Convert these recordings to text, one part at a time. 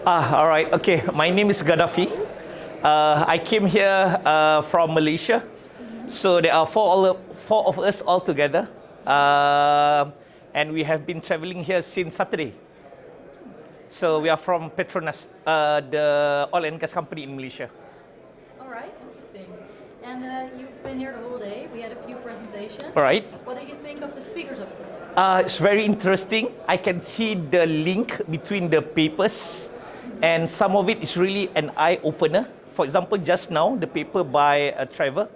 All right. Okay. My name is Gaddafi. I came here from Malaysia. So there are four of us all together. And we have been traveling here since Saturday. So we are from Petronas, the oil and gas company in Malaysia. All right, interesting. And you've been here the whole day. We had a few presentations. All right. What did you think of the speakers of today? It's very interesting. I can see the link between the papers, and some of it is really an eye-opener. For example, just now, the paper by Trevor,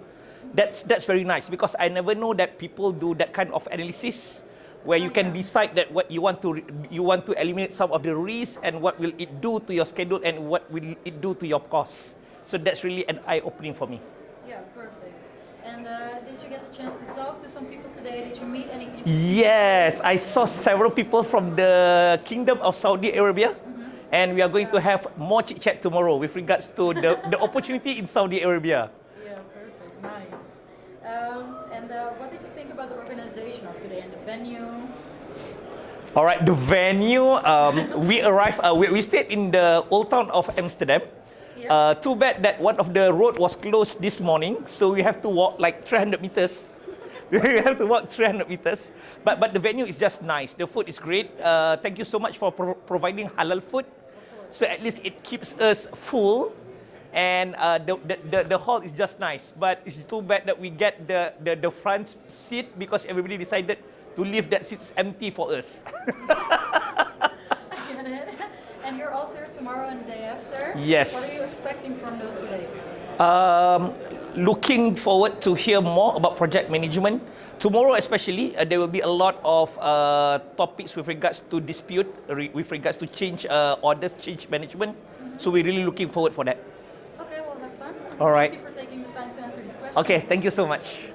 that's very nice because I never know that people do that kind of analysis where you can decide that what you want to eliminate some of the risks and what will it do to your schedule and what will it do to your costs. So that's really an eye-opening for me. Yeah, perfect. And did you get the chance to talk to some people today? Did you meet any? Yes, I saw several people from the Kingdom of Saudi Arabia, and we are going to have more chit-chat tomorrow with regards to the opportunity in Saudi Arabia. Yeah, perfect, nice. And what did you think about the organization of today and the venue? All right, the venue, we arrived, we stayed in the old town of Amsterdam. Yeah. Too bad that one of the road was closed this morning, so we have to walk like 300 meters. We have to walk 300 meters. But the venue is just nice. The food is great. Thank you so much for providing halal food. So at least it keeps us full. And the hall is just nice. But it's too bad that we get the front seat because everybody decided to leave that seat empty for us. I get it. And you're also here tomorrow and the day after? Yes. What are you expecting from those 2 days? Looking forward to hear more about project management. Tomorrow especially, there will be a lot of topics with regards to dispute, with regards to change orders, change management. So we're really looking forward for that. Okay, well have fun. All right. Thank you for taking the time to answer these questions. Okay, thank you so much.